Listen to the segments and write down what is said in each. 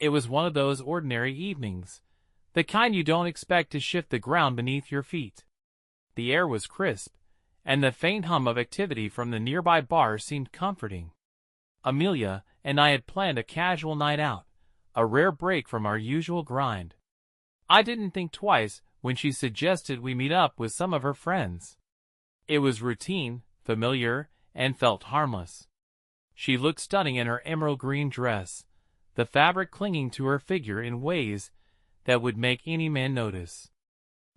It was one of those ordinary evenings, the kind you don't expect to shift the ground beneath your feet. The air was crisp, and the faint hum of activity from the nearby bar seemed comforting. Amelia and I had planned a casual night out, a rare break from our usual grind. I didn't think twice when she suggested we meet up with some of her friends. It was routine, familiar, and felt harmless. She looked stunning in her emerald green dress, the fabric clinging to her figure in ways that would make any man notice.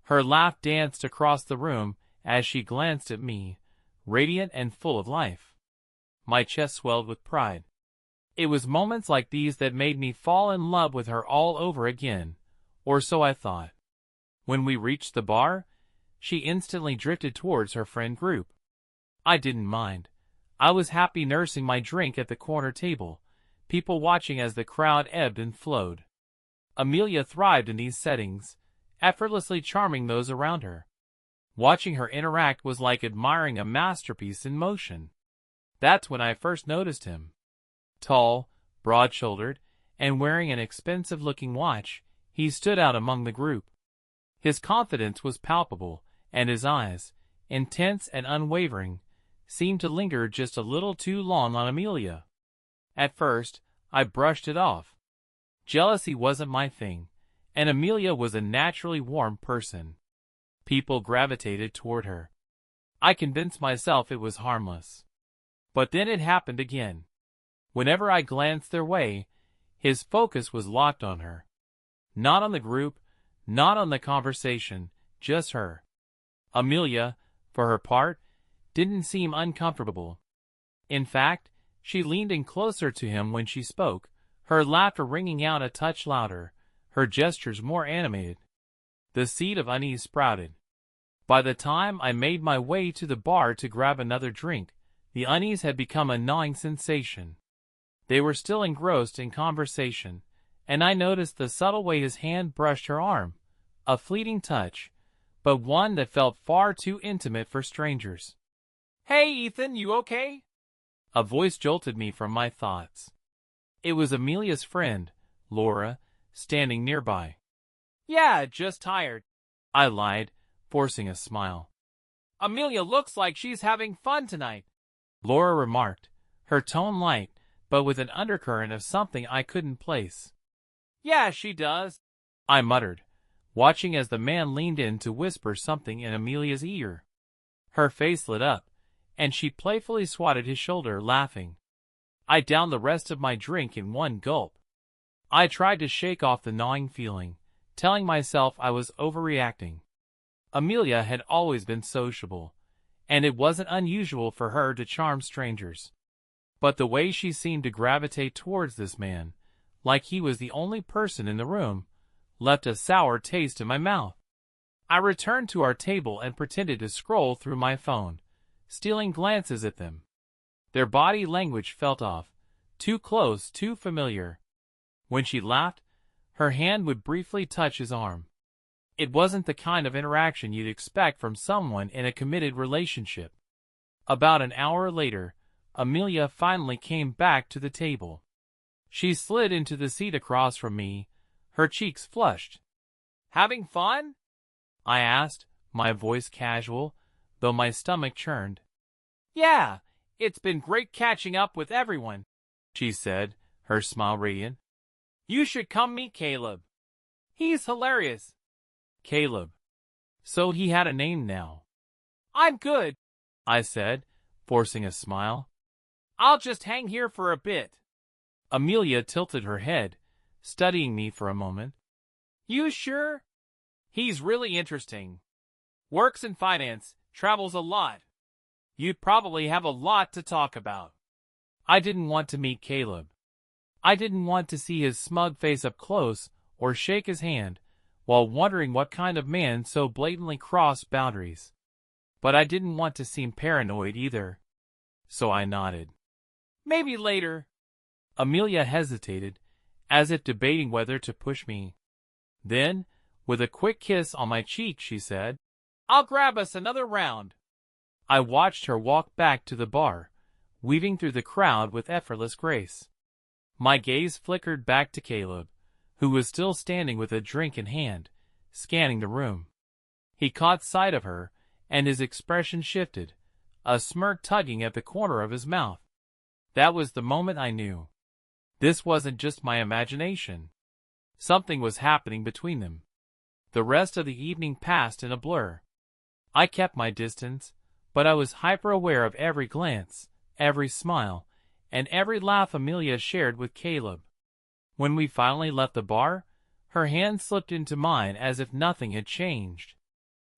Her laugh danced across the room as she glanced at me, radiant and full of life. My chest swelled with pride. It was moments like these that made me fall in love with her all over again, or so I thought. When we reached the bar, she instantly drifted towards her friend group. I didn't mind. I was happy nursing my drink at the corner table, people watching as the crowd ebbed and flowed. Amelia thrived in these settings, effortlessly charming those around her. Watching her interact was like admiring a masterpiece in motion. That's when I first noticed him. Tall, broad-shouldered, and wearing an expensive-looking watch, he stood out among the group. His confidence was palpable, and his eyes, intense and unwavering, seemed to linger just a little too long on Amelia. At first, I brushed it off. Jealousy wasn't my thing, and Amelia was a naturally warm person. People gravitated toward her. I convinced myself it was harmless. But then it happened again. Whenever I glanced their way, his focus was locked on her. Not on the group, not on the conversation, just her. Amelia, for her part, didn't seem uncomfortable. In fact, she leaned in closer to him when she spoke, her laughter ringing out a touch louder, her gestures more animated. The seed of unease sprouted. By the time I made my way to the bar to grab another drink, the unease had become a gnawing sensation. They were still engrossed in conversation, and I noticed the subtle way his hand brushed her arm, a fleeting touch, but one that felt far too intimate for strangers. "Hey, Ethan, you okay?" A voice jolted me from my thoughts. It was Amelia's friend, Laura, standing nearby. "Yeah, just tired," I lied, forcing a smile. "Amelia looks like she's having fun tonight," Laura remarked, her tone light, but with an undercurrent of something I couldn't place. "Yeah, she does," I muttered, watching as the man leaned in to whisper something in Amelia's ear. Her face lit up, and she playfully swatted his shoulder, laughing. I downed the rest of my drink in one gulp. I tried to shake off the gnawing feeling, telling myself I was overreacting. Amelia had always been sociable, and it wasn't unusual for her to charm strangers. But the way she seemed to gravitate towards this man, like he was the only person in the room, left a sour taste in my mouth. I returned to our table and pretended to scroll through my phone, stealing glances at them. Their body language felt off, too close, too familiar. When she laughed, her hand would briefly touch his arm. It wasn't the kind of interaction you'd expect from someone in a committed relationship. About an hour later, Amelia finally came back to the table. She slid into the seat across from me, her cheeks flushed. "Having fun?" I asked, my voice casual, though my stomach churned. "Yeah, it's been great catching up with everyone," she said, her smile radiant. "You should come meet Caleb. He's hilarious." Caleb. So he had a name now. "I'm good," I said, forcing a smile. "I'll just hang here for a bit." Amelia tilted her head, studying me for a moment. "You sure? He's really interesting. Works in finance, travels a lot. You'd probably have a lot to talk about." I didn't want to meet Caleb. I didn't want to see his smug face up close or shake his hand, while wondering what kind of man so blatantly crossed boundaries. But I didn't want to seem paranoid either. So I nodded. "Maybe later." Amelia hesitated, as if debating whether to push me. Then, with a quick kiss on my cheek, she said, "I'll grab us another round." I watched her walk back to the bar, weaving through the crowd with effortless grace. My gaze flickered back to Caleb, who was still standing with a drink in hand, scanning the room. He caught sight of her, and his expression shifted, a smirk tugging at the corner of his mouth. That was the moment I knew. This wasn't just my imagination. Something was happening between them. The rest of the evening passed in a blur. I kept my distance, but I was hyper-aware of every glance, every smile, and every laugh Amelia shared with Caleb. When we finally left the bar, her hand slipped into mine as if nothing had changed.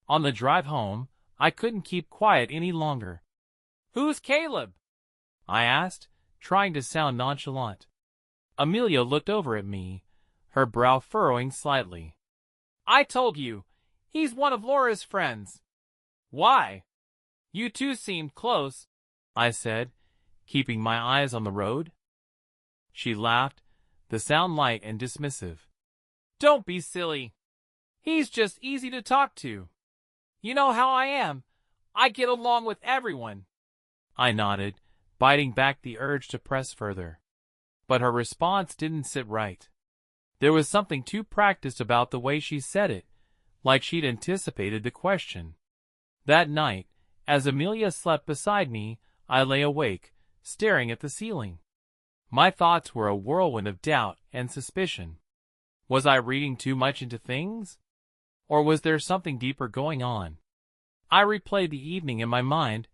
On the drive home, I couldn't keep quiet any longer. "Who's Caleb?" I asked, trying to sound nonchalant. Amelia looked over at me, her brow furrowing slightly. "I told you, he's one of Laura's friends." "Why?" "You two seemed close," I said, keeping my eyes on the road. She laughed, the sound light and dismissive. "Don't be silly. He's just easy to talk to. You know how I am. I get along with everyone." I nodded, biting back the urge to press further. But her response didn't sit right. There was something too practiced about the way she said it, like she'd anticipated the question. That night, as Amelia slept beside me, I lay awake, staring at the ceiling. My thoughts were a whirlwind of doubt and suspicion. Was I reading too much into things? Or was there something deeper going on? I replayed the evening in my mind,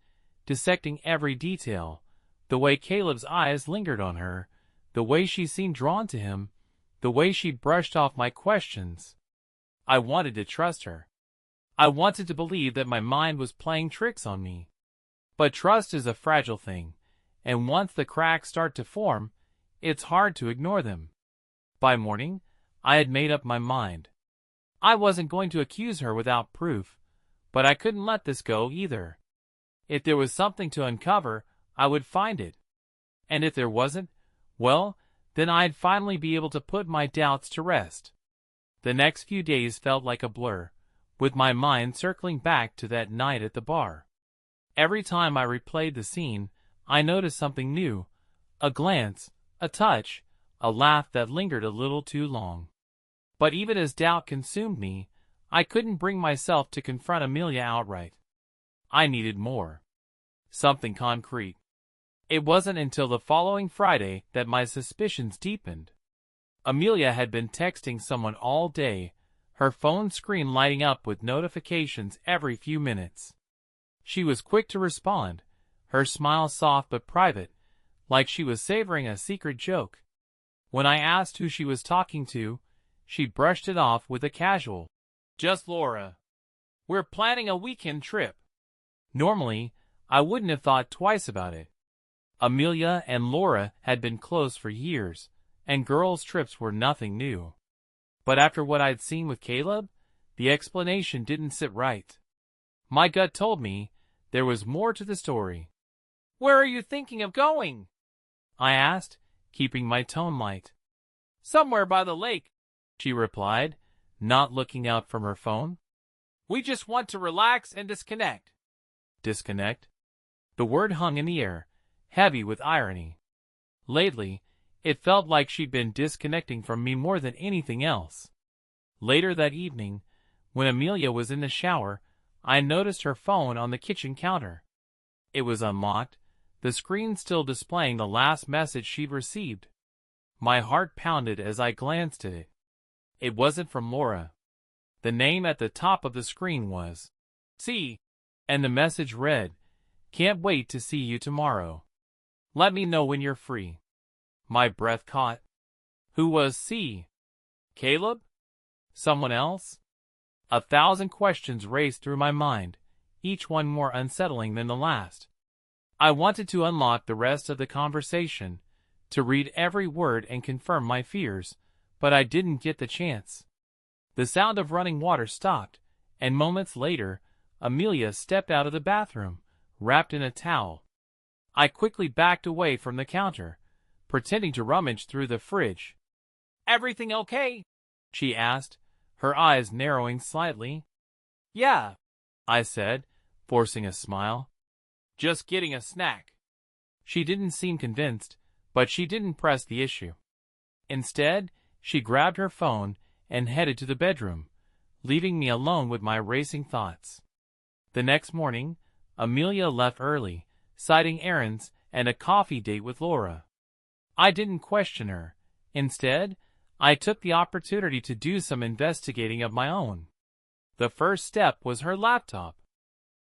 dissecting every detail, the way Caleb's eyes lingered on her, the way she seemed drawn to him, the way she brushed off my questions. I wanted to trust her. I wanted to believe that my mind was playing tricks on me. But trust is a fragile thing, and once the cracks start to form, it's hard to ignore them. By morning, I had made up my mind. I wasn't going to accuse her without proof, but I couldn't let this go either. If there was something to uncover, I would find it. And if there wasn't, well, then I'd finally be able to put my doubts to rest. The next few days felt like a blur, with my mind circling back to that night at the bar. Every time I replayed the scene, I noticed something new, a glance, a touch, a laugh that lingered a little too long. But even as doubt consumed me, I couldn't bring myself to confront Amelia outright. I needed more. Something concrete. It wasn't until the following Friday that my suspicions deepened. Amelia had been texting someone all day, her phone screen lighting up with notifications every few minutes. She was quick to respond, her smile soft but private, like she was savoring a secret joke. When I asked who she was talking to, she brushed it off with a casual, "Just Laura. We're planning a weekend trip." Normally, I wouldn't have thought twice about it. Amelia and Laura had been close for years, and girls' trips were nothing new. But after what I'd seen with Caleb, the explanation didn't sit right. My gut told me there was more to the story. "Where are you thinking of going?" I asked, keeping my tone light. "Somewhere by the lake," she replied, not looking out from her phone. "We just want to relax and disconnect." Disconnect? The word hung in the air, heavy with irony. Lately, it felt like she'd been disconnecting from me more than anything else. Later that evening, when Amelia was in the shower, I noticed her phone on the kitchen counter. It was unlocked, the screen still displaying the last message she'd received. My heart pounded as I glanced at it. It wasn't from Laura. The name at the top of the screen was C, and the message read, "Can't wait to see you tomorrow. Let me know when you're free." My breath caught. Who was C? Caleb? Someone else? 1,000 questions raced through my mind, each one more unsettling than the last. I wanted to unlock the rest of the conversation, to read every word and confirm my fears, but I didn't get the chance. The sound of running water stopped, and moments later, Amelia stepped out of the bathroom, wrapped in a towel. I quickly backed away from the counter, pretending to rummage through the fridge. "Everything okay?" she asked, her eyes narrowing slightly. "Yeah," I said, forcing a smile. "Just getting a snack." She didn't seem convinced, but she didn't press the issue. Instead, She grabbed her phone and headed to the bedroom, leaving me alone with my racing thoughts. The next morning, Amelia left early, citing errands and a coffee date with Laura. I didn't question her. Instead, I took the opportunity to do some investigating of my own. The first step was her laptop.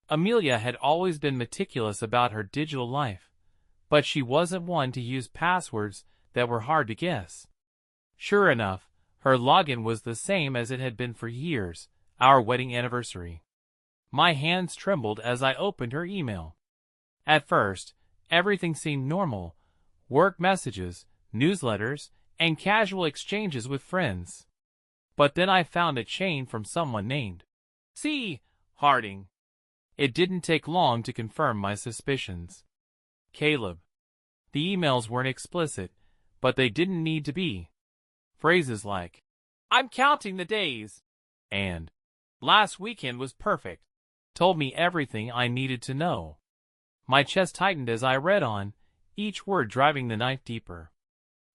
Amelia had always been meticulous about her digital life, but she wasn't one to use passwords that were hard to guess. Sure enough, her login was the same as it had been for years, our wedding anniversary. My hands trembled as I opened her email. At first, everything seemed normal: work messages, newsletters, and casual exchanges with friends. But then I found a chain from someone named C. Harding. It didn't take long to confirm my suspicions. Caleb. The emails weren't explicit, but they didn't need to be. Phrases like, "I'm counting the days," and "last weekend was perfect," told me everything I needed to know. My chest tightened as I read on, each word driving the knife deeper.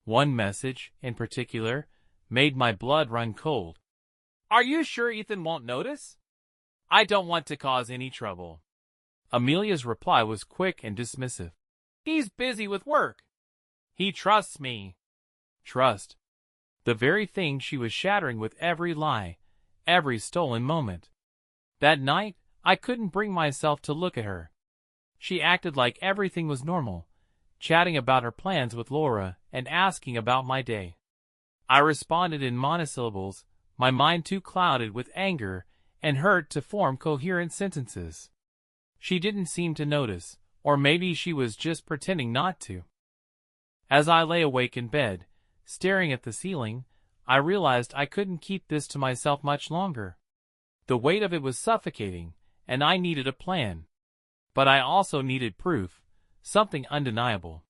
One message, in particular, made my blood run cold. "Are you sure Ethan won't notice? I don't want to cause any trouble." Amelia's reply was quick and dismissive. "He's busy with work. He trusts me." Trust. The very thing she was shattering with every lie, every stolen moment. That night, I couldn't bring myself to look at her. She acted like everything was normal, chatting about her plans with Laura and asking about my day. I responded in monosyllables, my mind too clouded with anger and hurt to form coherent sentences. She didn't seem to notice, or maybe she was just pretending not to. As I lay awake in bed, staring at the ceiling, I realized I couldn't keep this to myself much longer. The weight of it was suffocating, and I needed a plan. But I also needed proof, something undeniable.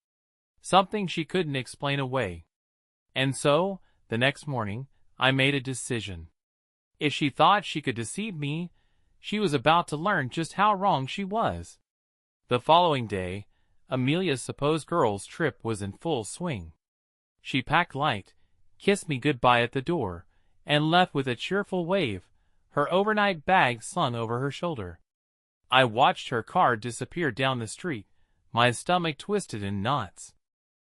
Something she couldn't explain away. And so, the next morning, I made a decision. If she thought she could deceive me, she was about to learn just how wrong she was. The following day, Amelia's supposed girls' trip was in full swing. She packed light, kissed me goodbye at the door, and left with a cheerful wave, her overnight bag slung over her shoulder. I watched her car disappear down the street, my stomach twisted in knots.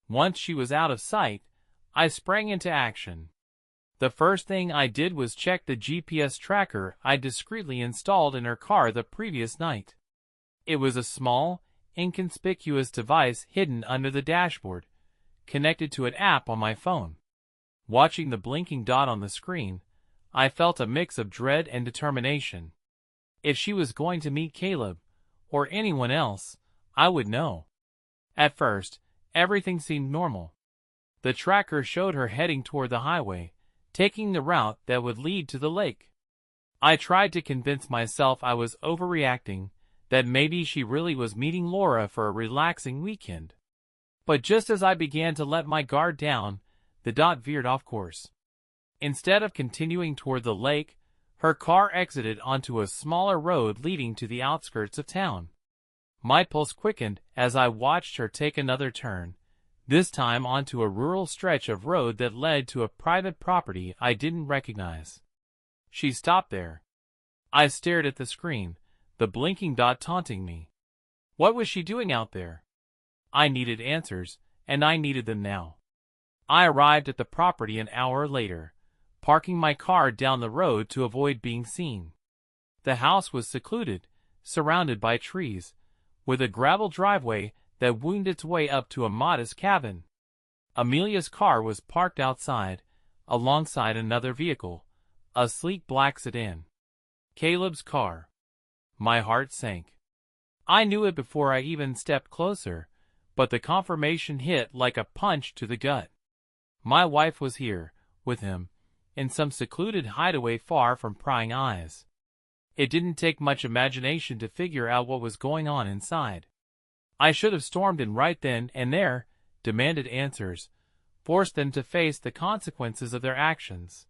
Once she was out of sight, I sprang into action. The first thing I did was check the GPS tracker I discreetly installed in her car the previous night. It was a small, inconspicuous device hidden under the dashboard, connected to an app on my phone. Watching the blinking dot on the screen, I felt a mix of dread and determination. If she was going to meet Caleb, or anyone else, I would know. At first, everything seemed normal. The tracker showed her heading toward the highway, taking the route that would lead to the lake. I tried to convince myself I was overreacting, that maybe she really was meeting Laura for a relaxing weekend. But just as I began to let my guard down, the dot veered off course. Instead of continuing toward the lake, her car exited onto a smaller road leading to the outskirts of town. My pulse quickened as I watched her take another turn, this time onto a rural stretch of road that led to a private property I didn't recognize. She stopped there. I stared at the screen, the blinking dot taunting me. What was she doing out there? I needed answers, and I needed them now. I arrived at the property an hour later, parking my car down the road to avoid being seen. The house was secluded, surrounded by trees, with a gravel driveway that wound its way up to a modest cabin. Amelia's car was parked outside, alongside another vehicle, a sleek black sedan. Caleb's car. My heart sank. I knew it before I even stepped closer, but the confirmation hit like a punch to the gut. My wife was here, with him, in some secluded hideaway far from prying eyes. It didn't take much imagination to figure out what was going on inside. I should have stormed in right then and there, demanded answers, forced them to face the consequences of their actions.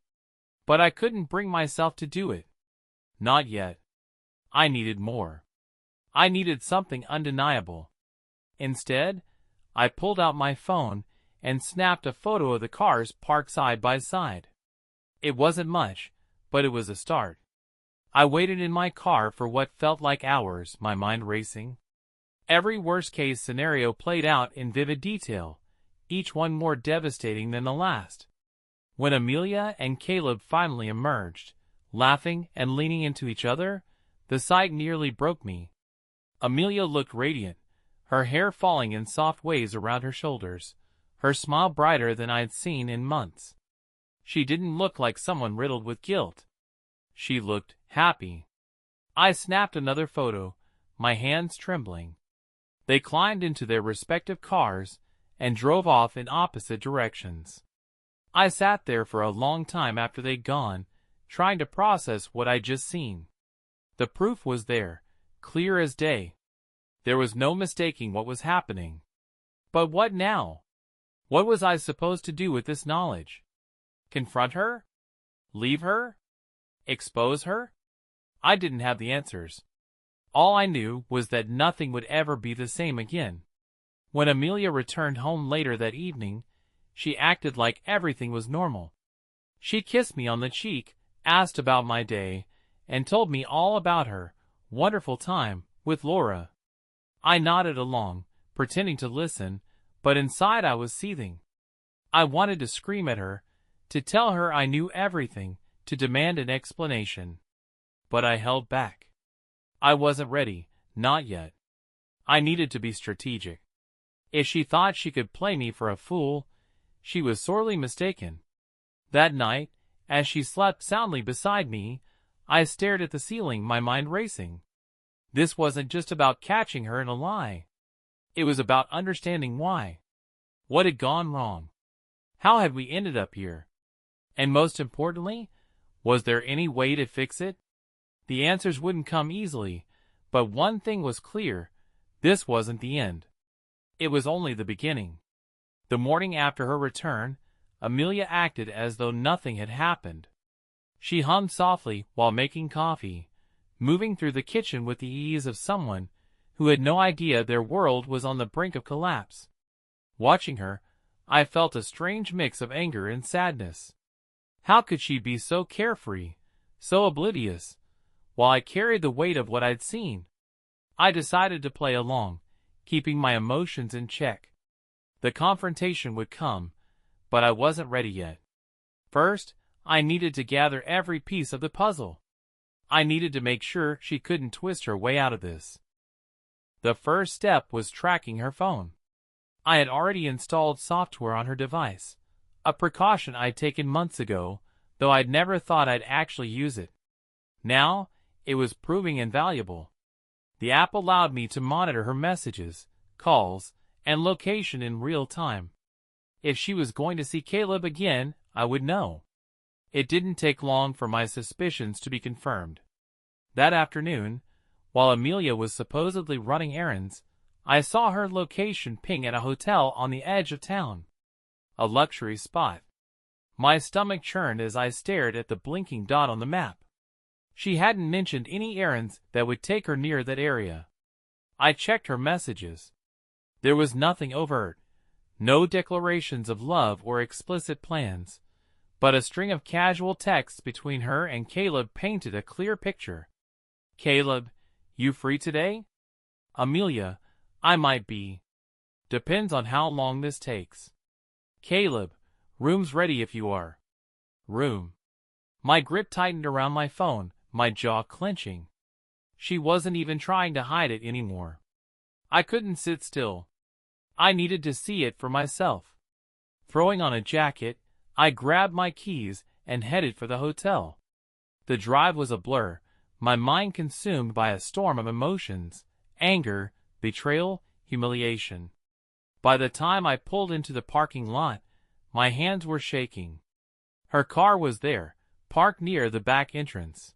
But I couldn't bring myself to do it. Not yet. I needed more. I needed something undeniable. Instead, I pulled out my phone and snapped a photo of the cars parked side by side. It wasn't much, but it was a start. I waited in my car for what felt like hours, my mind racing. Every worst-case scenario played out in vivid detail, each one more devastating than the last. When Amelia and Caleb finally emerged, laughing and leaning into each other, the sight nearly broke me. Amelia looked radiant, her hair falling in soft waves around her shoulders, her smile brighter than I'd seen in months. She didn't look like someone riddled with guilt. She looked happy. I snapped another photo, my hands trembling. They climbed into their respective cars and drove off in opposite directions. I sat there for a long time after they'd gone, trying to process what I'd just seen. The proof was there, clear as day. There was no mistaking what was happening. But what now? What was I supposed to do with this knowledge? Confront her? Leave her? Expose her? I didn't have the answers. All I knew was that nothing would ever be the same again. When Amelia returned home later that evening, she acted like everything was normal. She kissed me on the cheek, asked about my day, and told me all about her wonderful time with Laura. I nodded along, pretending to listen, but inside I was seething. I wanted to scream at her, to tell her I knew everything, to demand an explanation. But I held back. I wasn't ready, not yet. I needed to be strategic. If she thought she could play me for a fool, she was sorely mistaken. That night, as she slept soundly beside me, I stared at the ceiling, my mind racing. This wasn't just about catching her in a lie. It was about understanding why. What had gone wrong? How had we ended up here? And most importantly, was there any way to fix it? The answers wouldn't come easily, but one thing was clear: this wasn't the end. It was only the beginning. The morning after her return, Amelia acted as though nothing had happened. She hummed softly while making coffee, moving through the kitchen with the ease of someone who had no idea their world was on the brink of collapse. Watching her, I felt a strange mix of anger and sadness. How could she be so carefree, so oblivious, while I carried the weight of what I'd seen? I decided to play along, keeping my emotions in check. The confrontation would come, but I wasn't ready yet. First, I needed to gather every piece of the puzzle. I needed to make sure she couldn't twist her way out of this. The first step was tracking her phone. I had already installed software on her device, a precaution I'd taken months ago, though I'd never thought I'd actually use it. Now, it was proving invaluable. The app allowed me to monitor her messages, calls, and location in real time. If she was going to see Caleb again, I would know. It didn't take long for my suspicions to be confirmed. That afternoon, while Amelia was supposedly running errands, I saw her location ping at a hotel on the edge of town. A luxury spot. My stomach churned as I stared at the blinking dot on the map. She hadn't mentioned any errands that would take her near that area. I checked her messages. There was nothing overt, no declarations of love or explicit plans, but a string of casual texts between her and Caleb painted a clear picture. Caleb, you free today? Amelia, I might be. Depends on how long this takes. Caleb, room's ready if you are. Room. My grip tightened around my phone, my jaw clenching. She wasn't even trying to hide it anymore. I couldn't sit still. I needed to see it for myself. Throwing on a jacket, I grabbed my keys and headed for the hotel. The drive was a blur, my mind consumed by a storm of emotions: anger, betrayal, humiliation. By the time I pulled into the parking lot, my hands were shaking. Her car was there, parked near the back entrance.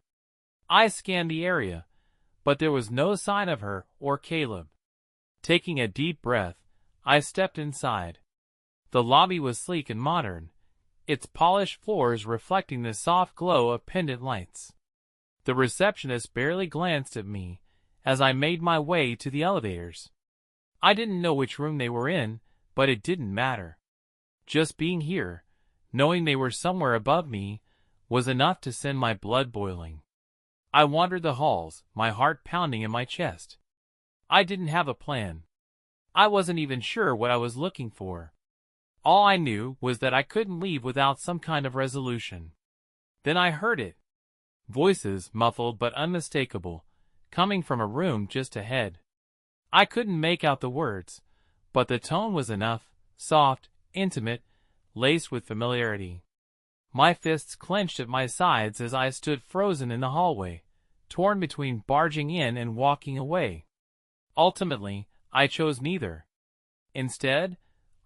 I scanned the area, but there was no sign of her or Caleb. Taking a deep breath, I stepped inside. The lobby was sleek and modern, its polished floors reflecting the soft glow of pendant lights. The receptionist barely glanced at me as I made my way to the elevators. I didn't know which room they were in, but it didn't matter. Just being here, knowing they were somewhere above me, was enough to send my blood boiling. I wandered the halls, my heart pounding in my chest. I didn't have a plan. I wasn't even sure what I was looking for. All I knew was that I couldn't leave without some kind of resolution. Then I heard it. Voices, muffled but unmistakable, coming from a room just ahead. I couldn't make out the words, but the tone was enough, soft, intimate, laced with familiarity. My fists clenched at my sides as I stood frozen in the hallway, torn between barging in and walking away. Ultimately, I chose neither. Instead,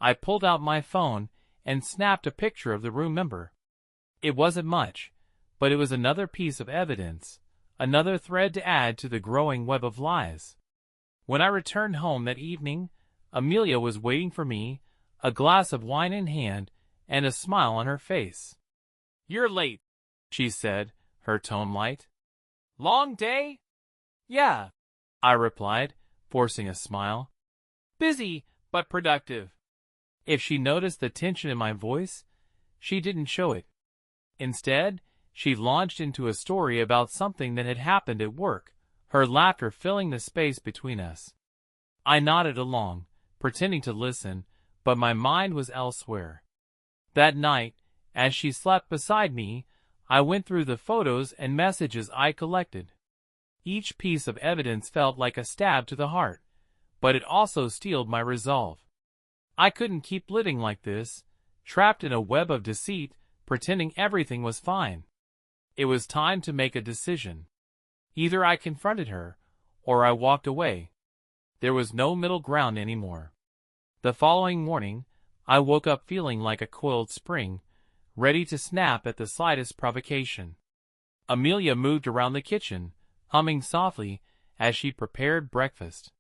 I pulled out my phone and snapped a picture of the room member. It wasn't much, but it was another piece of evidence, another thread to add to the growing web of lies. When I returned home that evening, Amelia was waiting for me, a glass of wine in hand and a smile on her face. "You're late," she said, her tone light. "Long day?" "Yeah," I replied, forcing a smile. "Busy, but productive." If she noticed the tension in my voice, she didn't show it. Instead, she launched into a story about something that had happened at work, her laughter filling the space between us. I nodded along, pretending to listen, but my mind was elsewhere. That night, as she slept beside me, I went through the photos and messages I collected. Each piece of evidence felt like a stab to the heart, but it also steeled my resolve. I couldn't keep living like this, trapped in a web of deceit, pretending everything was fine. It was time to make a decision. Either I confronted her, or I walked away. There was no middle ground anymore. The following morning, I woke up feeling like a coiled spring, ready to snap at the slightest provocation. Amelia moved around the kitchen, humming softly as she prepared breakfast.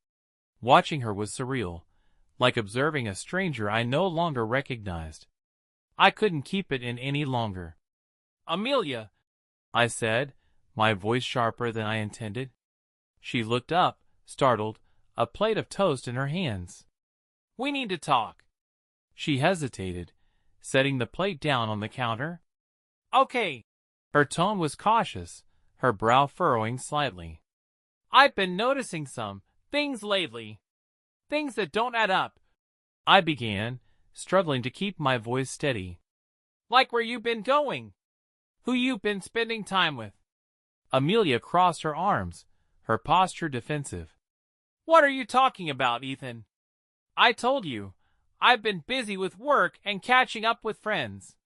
Watching her was surreal, like observing a stranger I no longer recognized. I couldn't keep it in any longer. "Amelia," I said, my voice sharper than I intended. She looked up, startled, a plate of toast in her hands. "We need to talk." She hesitated, setting the plate down on the counter. "Okay." Her tone was cautious, her brow furrowing slightly. "I've been noticing some things lately. Things that don't add up," I began, struggling to keep my voice steady. "Like where you've been going. Who you've been spending time with." Amelia crossed her arms, her posture defensive. "What are you talking about, Ethan? I told you, I've been busy with work and catching up with friends."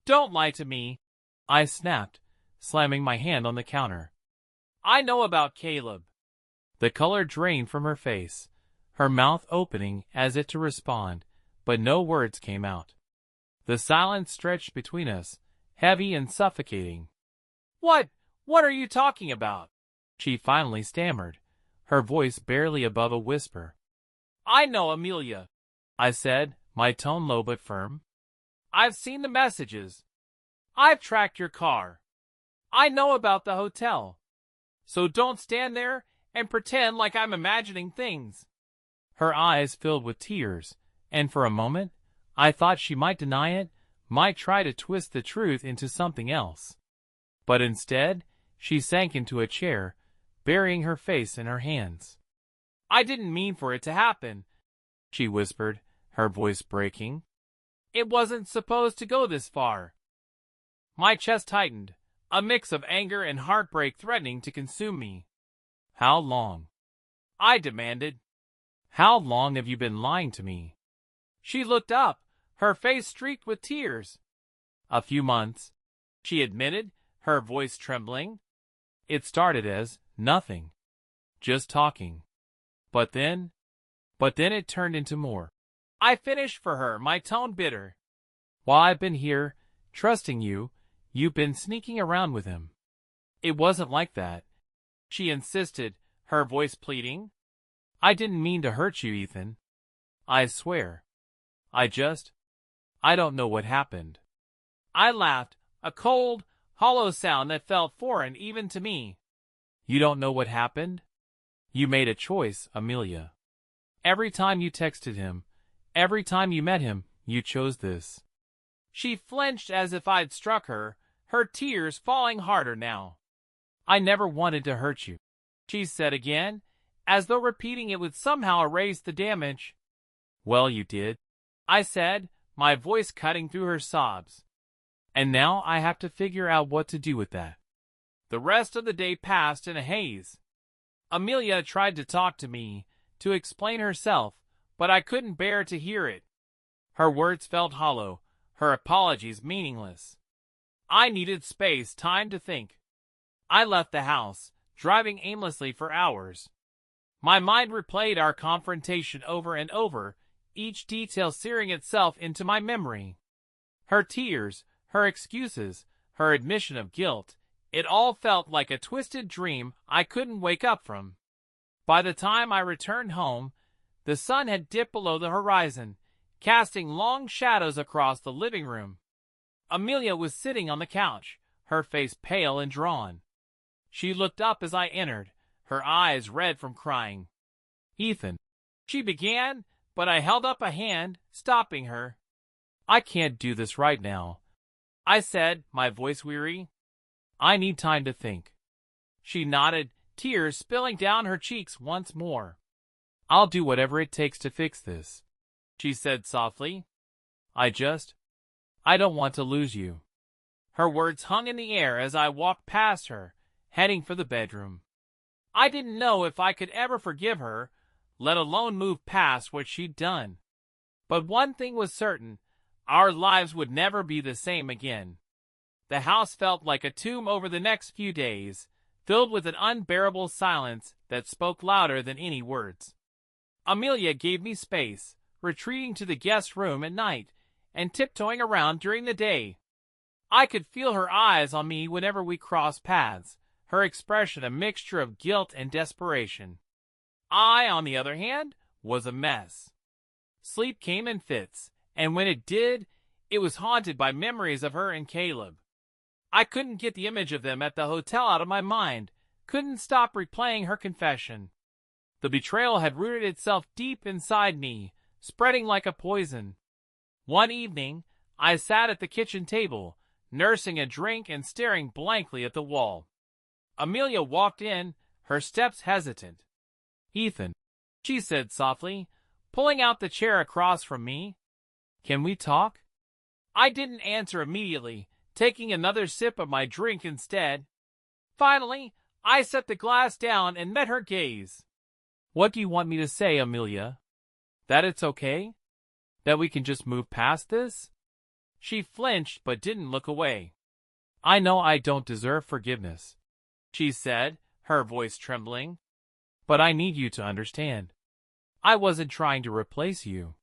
"Don't lie to me," I snapped, slamming my hand on the counter. "I know about Caleb." The color drained from her face, her mouth opening as if to respond, but no words came out. The silence stretched between us, heavy and suffocating. What are you talking about?" she finally stammered, her voice barely above a whisper. "I know Amelia," I said, my tone low but firm. "I've seen the messages. I've tracked your car. I know about the hotel. So don't stand there and pretend like I'm imagining things." Her eyes filled with tears, and for a moment, I thought she might deny it, might try to twist the truth into something else. But instead, she sank into a chair, burying her face in her hands. "I didn't mean for it to happen," she whispered, her voice breaking. "It wasn't supposed to go this far." My chest tightened, a mix of anger and heartbreak threatening to consume me. "How long?" I demanded. "How long have you been lying to me?" She looked up, her face streaked with tears. "A few months," she admitted, her voice trembling. "It started as nothing. Just talking. But then it turned into more." I finished for her, my tone bitter. "While I've been here, trusting you, you've been sneaking around with him." "It wasn't like that," she insisted, her voice pleading. "I didn't mean to hurt you, Ethan. I swear. I don't know what happened." I laughed, a cold, hollow sound that felt foreign even to me. "You don't know what happened? You made a choice, Amelia. Every time you texted him, every time you met him, You chose this." She flinched as if I'd struck her, her tears falling harder now. "I never wanted to hurt you," she said again, as though repeating it would somehow erase the damage. "Well, you did," I said, my voice cutting through her sobs. "And now I have to figure out what to do with that." The rest of the day passed in a haze. Amelia tried to talk to me, to explain herself, but I couldn't bear to hear it. Her words felt hollow, her apologies meaningless. I needed space, time to think. I left the house, driving aimlessly for hours. My mind replayed our confrontation over and over, each detail searing itself into my memory. Her tears, her excuses, her admission of guilt, it all felt like a twisted dream I couldn't wake up from. By the time I returned home, the sun had dipped below the horizon, casting long shadows across the living room. Amelia was sitting on the couch, her face pale and drawn. She looked up as I entered, her eyes red from crying. "Ethan," she began, but I held up a hand, stopping her. "I can't do this right now," I said, my voice weary. "I need time to think." She nodded, tears spilling down her cheeks once more. "I'll do whatever it takes to fix this," she said softly. I don't want to lose you." Her words hung in the air as I walked past her, heading for the bedroom. I didn't know if I could ever forgive her, let alone move past what she'd done. But one thing was certain, our lives would never be the same again. The house felt like a tomb over the next few days, filled with an unbearable silence that spoke louder than any words. Amelia gave me space, retreating to the guest room at night and tiptoeing around during the day. I could feel her eyes on me whenever we crossed paths, her expression a mixture of guilt and desperation. I, on the other hand, was a mess. Sleep came in fits, and when it did, it was haunted by memories of her and Caleb. I couldn't get the image of them at the hotel out of my mind, couldn't stop replaying her confession. The betrayal had rooted itself deep inside me, spreading like a poison. One evening, I sat at the kitchen table, nursing a drink and staring blankly at the wall. Amelia walked in, her steps hesitant. "Ethan," she said softly, pulling out the chair across from me. "Can we talk?" I didn't answer immediately, taking another sip of my drink instead. Finally, I set the glass down and met her gaze. "What do you want me to say, Amelia? That it's okay? That we can just move past this?" She flinched but didn't look away. "I know I don't deserve forgiveness," she said, her voice trembling. "But I need you to understand. I wasn't trying to replace you.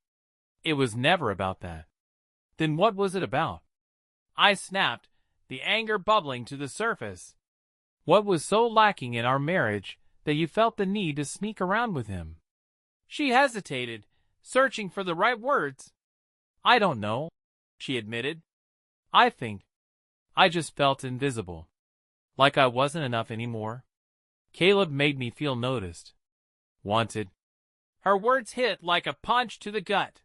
It was never about that." "Then what was it about?" I snapped, the anger bubbling to the surface. "What was so lacking in our marriage that you felt the need to sneak around with him?" She hesitated, searching for the right words. "I don't know," she admitted. "I think I just felt invisible. Like I wasn't enough anymore. Caleb made me feel noticed. Wanted." Her words hit like a punch to the gut.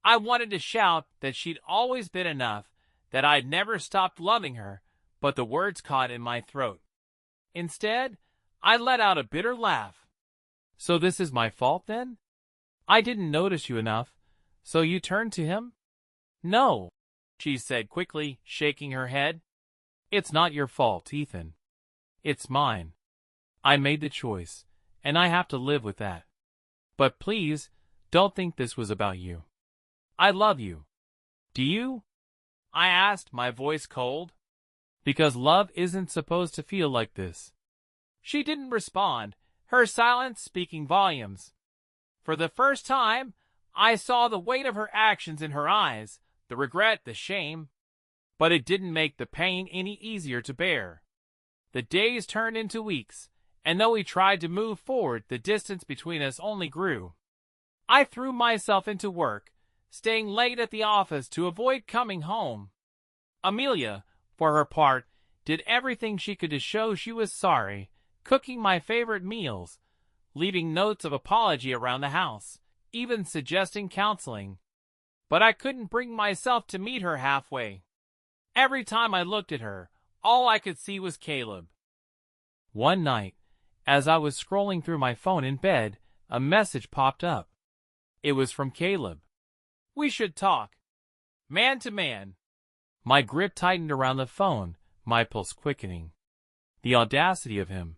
I wanted to shout that she'd always been enough, that I'd never stopped loving her, but the words caught in my throat. Instead, I let out a bitter laugh. "So this is my fault then? I didn't notice you enough, so you turned to him?" "No," she said quickly, shaking her head. "It's not your fault, Ethan. It's mine. I made the choice, and I have to live with that. But please, don't think this was about you. I love you. Do you?" I asked, my voice cold. "Because love isn't supposed to feel like this." She didn't respond, her silence speaking volumes. For the first time, I saw the weight of her actions in her eyes, the regret, the shame. But it didn't make the pain any easier to bear. The days turned into weeks, and though we tried to move forward, the distance between us only grew. I threw myself into work, staying late at the office to avoid coming home. Amelia, for her part, did everything she could to show she was sorry, cooking my favorite meals, leaving notes of apology around the house, even suggesting counseling. but I couldn't bring myself to meet her halfway. Every time I looked at her, all I could see was Caleb. One night, as I was scrolling through my phone in bed, a message popped up. It was from Caleb. "We should talk. Man to man." My grip tightened around the phone, my pulse quickening. The audacity of him,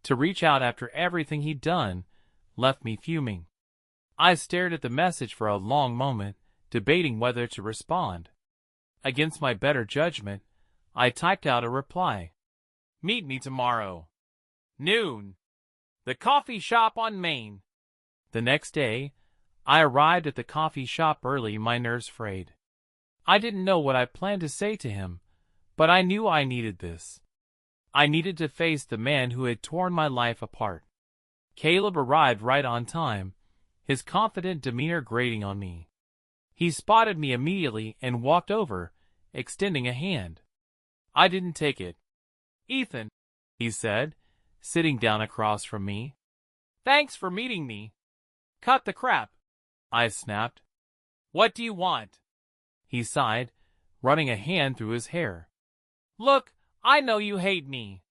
to reach out after everything he'd done, left me fuming. I stared at the message for a long moment, debating whether to respond. Against my better judgment, I typed out a reply. "Meet me tomorrow. Noon. The coffee shop on Main." The next day, I arrived at the coffee shop early, my nerves frayed. I didn't know what I planned to say to him, but I knew I needed this. I needed to face the man who had torn my life apart. Caleb arrived right on time, his confident demeanor grating on me. He spotted me immediately and walked over, extending a hand. I didn't take it. "Ethan," he said, sitting down across from me. "Thanks for meeting me." "Cut the crap," I snapped. "What do you want?" He sighed, running a hand through his hair. "Look, I know you hate me.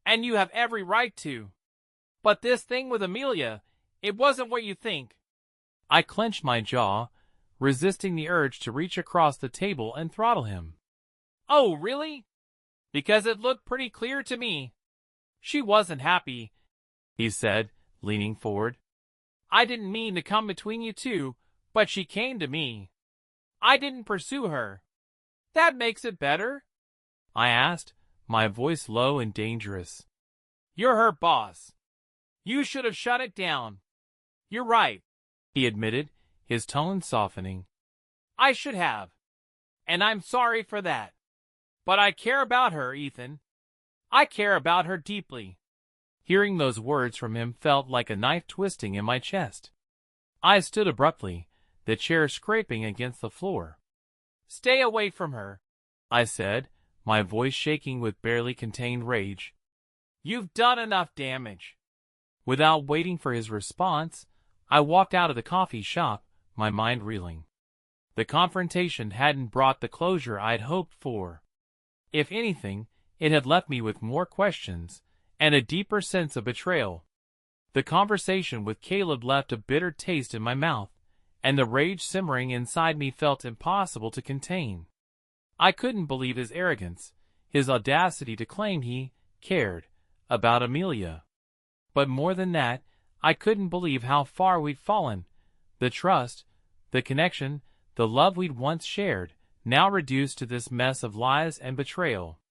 And you have every right to. But this thing with Amelia, it wasn't what you think." I clenched my jaw, resisting the urge to reach across the table and throttle him. "Oh, really? Because it looked pretty clear to me. She wasn't happy," he said, leaning forward. "I didn't mean to come between you two, but she came to me. I didn't pursue her." "That makes it better?" I asked, my voice low and dangerous. "You're her boss. You should have shut it down." "You're right," he admitted, his tone softening. "I should have. And I'm sorry for that. But I care about her, Ethan. I care about her deeply." Hearing those words from him felt like a knife twisting in my chest. I stood abruptly, the chair scraping against the floor. "Stay away from her," I said, my voice shaking with barely contained rage. "You've done enough damage." Without waiting for his response, I walked out of the coffee shop, my mind reeling. The confrontation hadn't brought the closure I'd hoped for. If anything, it had left me with more questions and a deeper sense of betrayal. The conversation with Caleb left a bitter taste in my mouth, and the rage simmering inside me felt impossible to contain. I couldn't believe his arrogance, his audacity to claim he cared about Amelia. But more than that, I couldn't believe how far we'd fallen. The trust, the connection, the love we'd once shared, now reduced to this mess of lies and betrayal.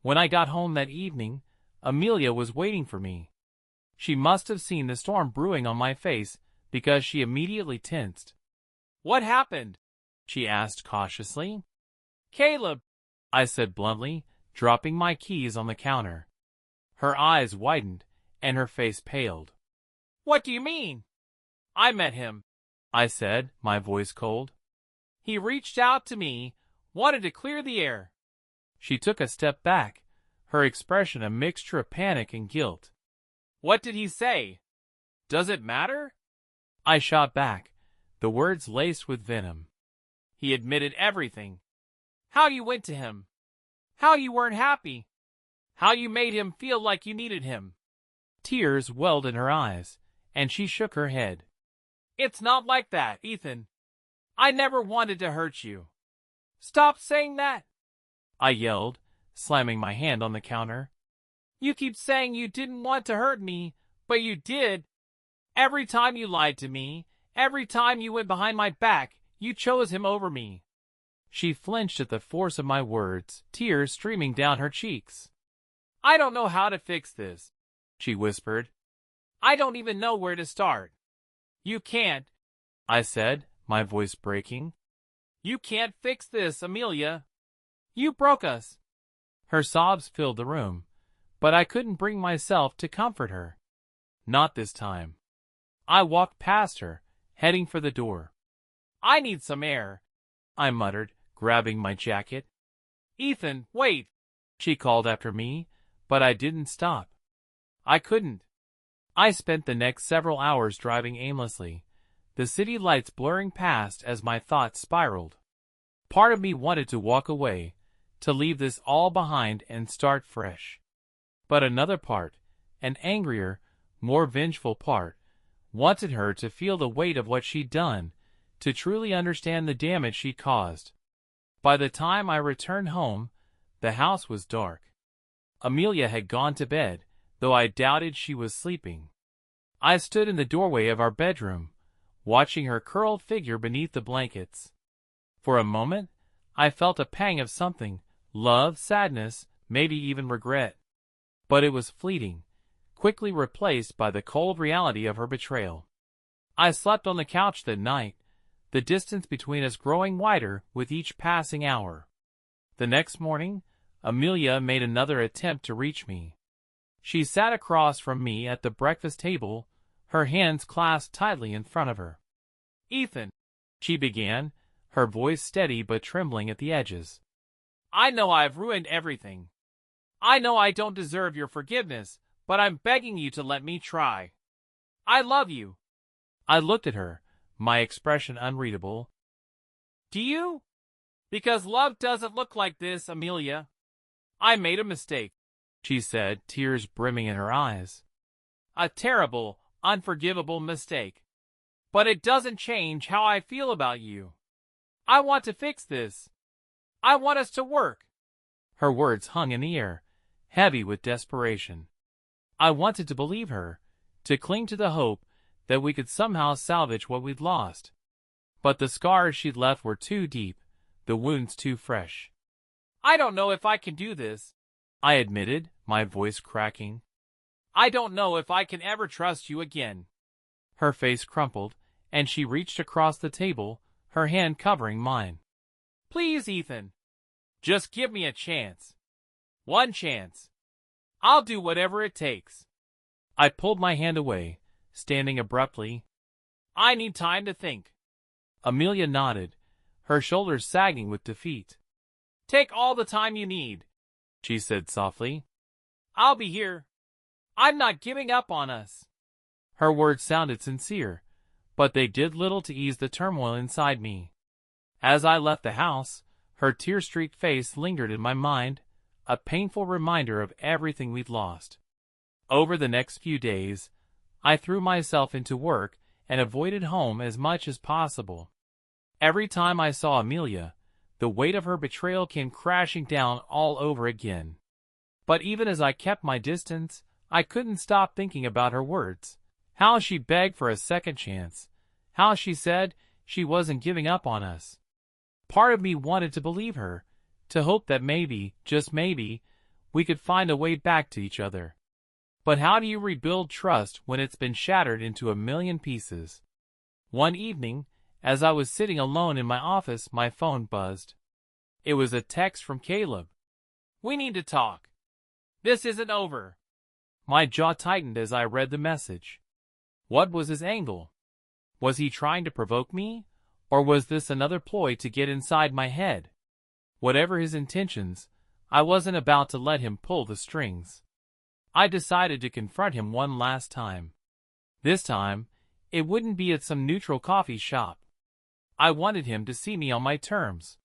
When I got home that evening, Amelia was waiting for me. She must have seen the storm brewing on my face, because she immediately tensed. "What happened?" she asked cautiously. "Caleb," I said bluntly, dropping my keys on the counter. Her eyes widened, and her face paled. "What do you mean?" "I met him," I said, my voice cold. "He reached out to me, wanted to clear the air." She took a step back, her expression a mixture of panic and guilt. "What did he say? Does it matter?" I shot back, the words laced with venom. "He admitted everything. How you went to him. How you weren't happy. How you made him feel like you needed him." Tears welled in her eyes, and she shook her head. "It's not like that, Ethan. I never wanted to hurt you. Stop saying that," I yelled, slamming my hand on the counter. "You keep saying you didn't want to hurt me, but you did. Every time you lied to me, every time you went behind my back, you chose him over me." She flinched at the force of my words, tears streaming down her cheeks. "I don't know how to fix this," she whispered. "I don't even know where to start." "You can't," I said, my voice breaking. "You can't fix this, Amelia. You broke us." Her sobs filled the room, but I couldn't bring myself to comfort her. Not this time. I walked past her, heading for the door. "I need some air," I muttered, grabbing my jacket. "Ethan, wait," she called after me, but I didn't stop. I couldn't. I spent the next several hours driving aimlessly, the city lights blurring past as my thoughts spiraled. Part of me wanted to walk away, to leave this all behind and start fresh. But another part, an angrier, more vengeful part, wanted her to feel the weight of what she'd done, to truly understand the damage she'd caused. By the time I returned home, the house was dark. Amelia had gone to bed, though I doubted she was sleeping. I stood in the doorway of our bedroom, watching her curled figure beneath the blankets. For a moment, I felt a pang of something, love, sadness, maybe even regret. But it was fleeting, quickly replaced by the cold reality of her betrayal. I slept on the couch that night, the distance between us growing wider with each passing hour. The next morning, Amelia made another attempt to reach me. She sat across from me at the breakfast table, her hands clasped tightly in front of her. "Ethan," she began, her voice steady but trembling at the edges. "I know I've ruined everything. I know I don't deserve your forgiveness, but I'm begging you to let me try. I love you." I looked at her, my expression unreadable. "Do you? Because love doesn't look like this, Amelia. I made a mistake," she said, tears brimming in her eyes. "A terrible, unforgivable mistake. But it doesn't change how I feel about you. I want to fix this. I want us to work." Her words hung in the air, heavy with desperation. I wanted to believe her, to cling to the hope that we could somehow salvage what we'd lost. But the scars she'd left were too deep, the wounds too fresh. "I don't know if I can do this," I admitted, my voice cracking. "I don't know if I can ever trust you again." Her face crumpled, and she reached across the table, her hand covering mine. "Please, Ethan. Just give me a chance. One chance. I'll do whatever it takes." I pulled my hand away, standing abruptly. "I need time to think." Amelia nodded, her shoulders sagging with defeat. "Take all the time you need," she said softly. "I'll be here. I'm not giving up on us." Her words sounded sincere, but they did little to ease the turmoil inside me. As I left the house, her tear-streaked face lingered in my mind, a painful reminder of everything we'd lost. Over the next few days, I threw myself into work and avoided home as much as possible. Every time I saw Amelia, the weight of her betrayal came crashing down all over again. But even as I kept my distance, I couldn't stop thinking about her words. How she begged for a second chance. How she said she wasn't giving up on us. Part of me wanted to believe her, to hope that maybe, just maybe, we could find a way back to each other. But how do you rebuild trust when it's been shattered into a million pieces? One evening, as I was sitting alone in my office, my phone buzzed. It was a text from Caleb. "We need to talk. This isn't over." My jaw tightened as I read the message. What was his angle? Was he trying to provoke me, or was this another ploy to get inside my head? Whatever his intentions, I wasn't about to let him pull the strings. I decided to confront him one last time. This time, it wouldn't be at some neutral coffee shop. I wanted him to see me on my terms.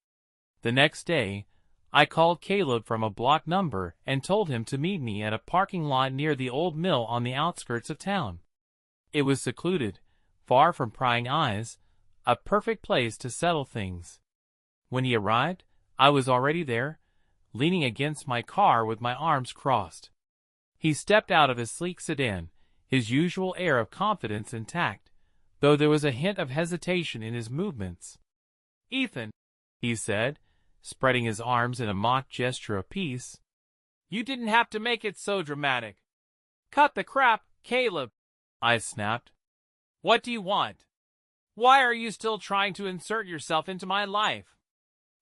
The next day, I called Caleb from a blocked number and told him to meet me at a parking lot near the old mill on the outskirts of town. It was secluded, far from prying eyes, a perfect place to settle things. When he arrived, I was already there, leaning against my car with my arms crossed. He stepped out of his sleek sedan, his usual air of confidence intact, though there was a hint of hesitation in his movements. "Ethan," he said, spreading his arms in a mock gesture of peace. "You didn't have to make it so dramatic." "Cut the crap, Caleb," I snapped. "What do you want? Why are you still trying to insert yourself into my life?"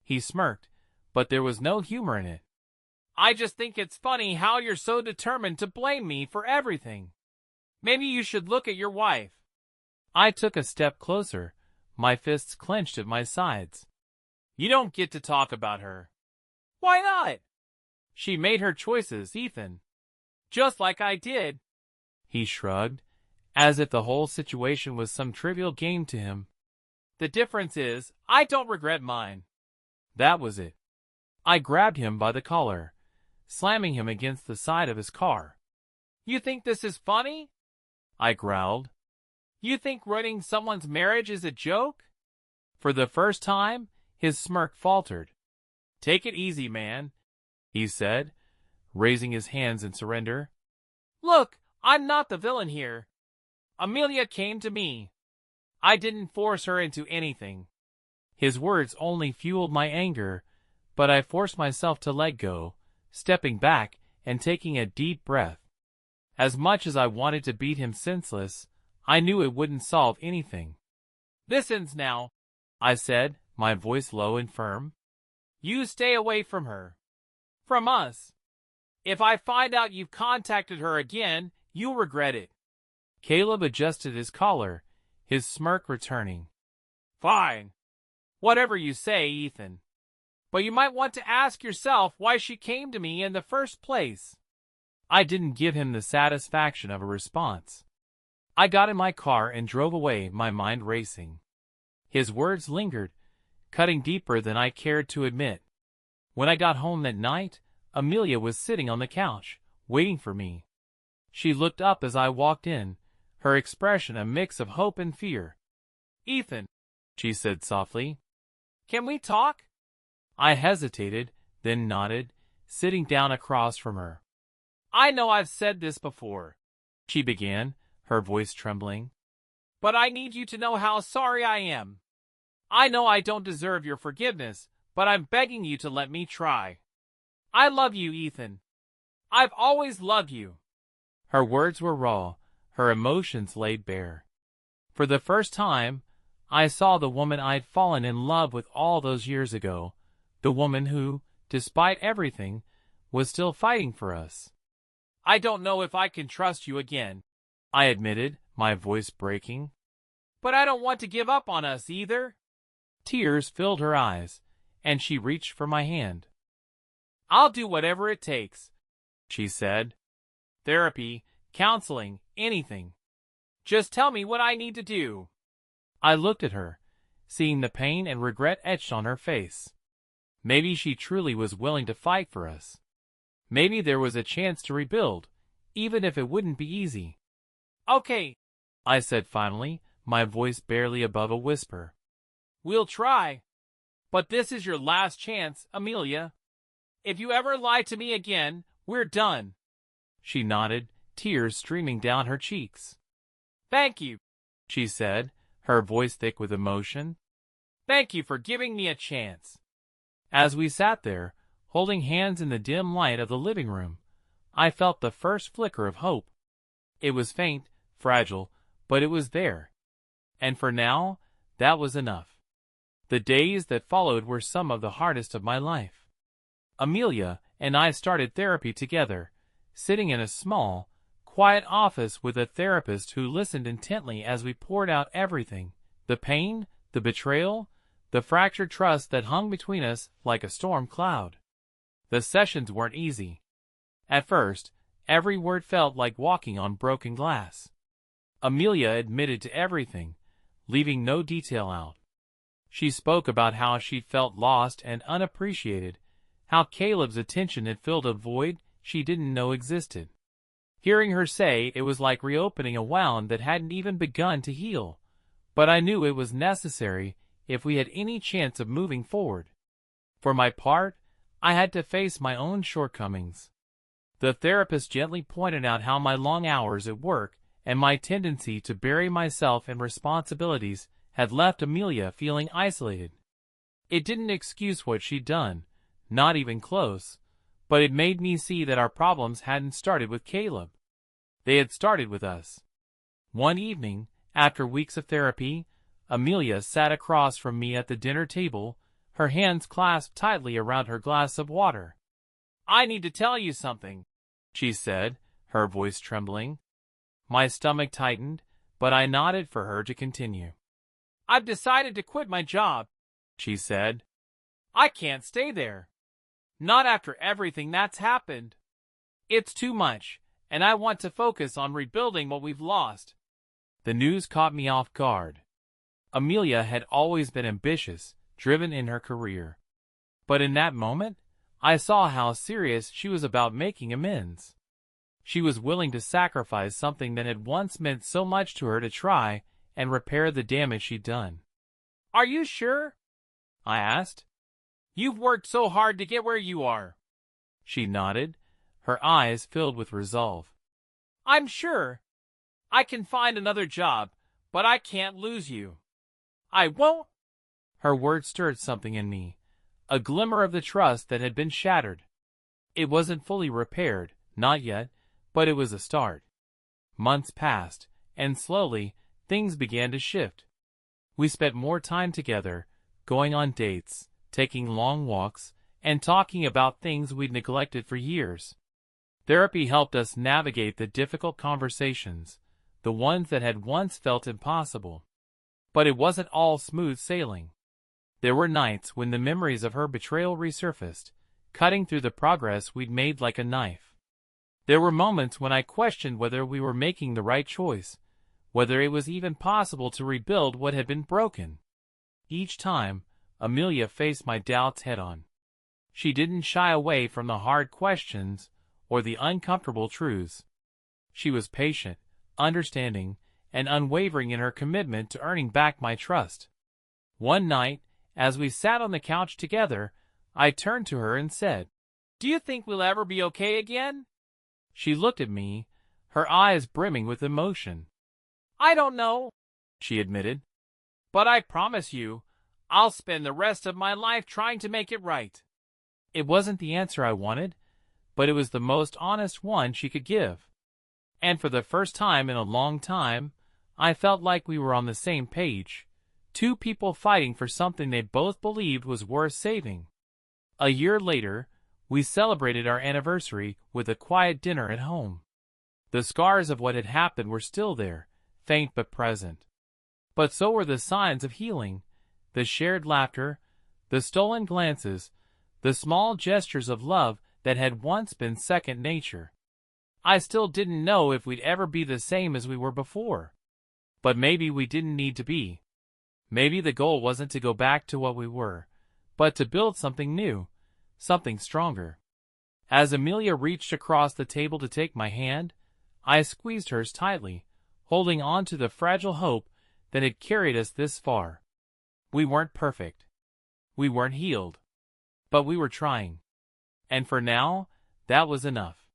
He smirked, but there was no humor in it. "I just think it's funny how you're so determined to blame me for everything. Maybe you should look at your wife." I took a step closer, my fists clenched at my sides. "You don't get to talk about her." "Why not?" "She made her choices, Ethan." "Just like I did." He shrugged, as if the whole situation was some trivial game to him. The difference is, I don't regret mine. That was it. I grabbed him by the collar, slamming him against the side of his car. You think this is funny? I growled. You think ruining someone's marriage is a joke? For the first time, his smirk faltered. Take it easy, man, he said, raising his hands in surrender. Look, I'm not the villain here. Amelia came to me. I didn't force her into anything. His words only fueled my anger, but I forced myself to let go, stepping back and taking a deep breath. As much as I wanted to beat him senseless, I knew it wouldn't solve anything. This ends now, I said, my voice low and firm. You stay away from her. From us. If I find out you've contacted her again, you'll regret it. Caleb adjusted his collar, his smirk returning. Fine. Whatever you say, Ethan. But you might want to ask yourself why she came to me in the first place. I didn't give him the satisfaction of a response. I got in my car and drove away, my mind racing. His words lingered, cutting deeper than I cared to admit. When I got home that night, Amelia was sitting on the couch, waiting for me. She looked up as I walked in, her expression a mix of hope and fear. Ethan, she said softly, can we talk? I hesitated, then nodded, sitting down across from her. I know I've said this before, she began, her voice trembling. But I need you to know how sorry I am. I know I don't deserve your forgiveness, but I'm begging you to let me try. I love you, Ethan. I've always loved you. Her words were raw, her emotions laid bare. For the first time, I saw the woman I'd fallen in love with all those years ago, the woman who, despite everything, was still fighting for us. I don't know if I can trust you again, I admitted, my voice breaking. But I don't want to give up on us either. Tears filled her eyes, and she reached for my hand. I'll do whatever it takes, she said. Therapy, counseling, anything. Just tell me what I need to do. I looked at her, seeing the pain and regret etched on her face. Maybe she truly was willing to fight for us. Maybe there was a chance to rebuild, even if it wouldn't be easy. Okay, I said finally, my voice barely above a whisper. We'll try. But this is your last chance, Amelia. If you ever lie to me again, we're done. She nodded, tears streaming down her cheeks. Thank you, she said, her voice thick with emotion. Thank you for giving me a chance. As we sat there, holding hands in the dim light of the living room, I felt the first flicker of hope. It was faint, fragile, but it was there. And for now, that was enough. The days that followed were some of the hardest of my life. Amelia and I started therapy together, sitting in a small, quiet office with a therapist who listened intently as we poured out everything, the pain, the betrayal, the fractured trust that hung between us like a storm cloud. The sessions weren't easy. At first, every word felt like walking on broken glass. Amelia admitted to everything, leaving no detail out. She spoke about how she felt lost and unappreciated, how Caleb's attention had filled a void she didn't know existed. Hearing her say it was like reopening a wound that hadn't even begun to heal, but I knew it was necessary if we had any chance of moving forward. For my part, I had to face my own shortcomings. The therapist gently pointed out how my long hours at work and my tendency to bury myself in responsibilities had left Amelia feeling isolated. It didn't excuse what she'd done, not even close, but it made me see that our problems hadn't started with Caleb. They had started with us. One evening, after weeks of therapy, Amelia sat across from me at the dinner table, her hands clasped tightly around her glass of water. I need to tell you something, she said, her voice trembling. My stomach tightened, but I nodded for her to continue. I've decided to quit my job, she said. I can't stay there. Not after everything that's happened. It's too much, and I want to focus on rebuilding what we've lost. The news caught me off guard. Amelia had always been ambitious, driven in her career. But in that moment, I saw how serious she was about making amends. She was willing to sacrifice something that had once meant so much to her to try and repair the damage she'd done. "Are you sure?" I asked. "You've worked so hard to get where you are." She nodded, her eyes filled with resolve. "I'm sure. I can find another job, but I can't lose you." "I won't." Her words stirred something in me, a glimmer of the trust that had been shattered. It wasn't fully repaired, not yet, but it was a start. Months passed, and slowly, things began to shift. We spent more time together, going on dates, taking long walks, and talking about things we'd neglected for years. Therapy helped us navigate the difficult conversations, the ones that had once felt impossible. But it wasn't all smooth sailing. There were nights when the memories of her betrayal resurfaced, cutting through the progress we'd made like a knife. There were moments when I questioned whether we were making the right choice, whether it was even possible to rebuild what had been broken. Each time, Amelia faced my doubts head-on. She didn't shy away from the hard questions or the uncomfortable truths. She was patient, understanding, and unwavering in her commitment to earning back my trust. One night, as we sat on the couch together, I turned to her and said, "Do you think we'll ever be okay again?" She looked at me, her eyes brimming with emotion. "I don't know," she admitted. "But I promise you, I'll spend the rest of my life trying to make it right." It wasn't the answer I wanted, but it was the most honest one she could give. And for the first time in a long time, I felt like we were on the same page, two people fighting for something they both believed was worth saving. A year later, we celebrated our anniversary with a quiet dinner at home. The scars of what had happened were still there, faint but present. But so were the signs of healing, the shared laughter, the stolen glances, the small gestures of love that had once been second nature. I still didn't know if we'd ever be the same as we were before. But maybe we didn't need to be. Maybe the goal wasn't to go back to what we were, but to build something new, something stronger. As Amelia reached across the table to take my hand, I squeezed hers tightly, holding on to the fragile hope that had carried us this far. We weren't perfect. We weren't healed. But we were trying. And for now, that was enough.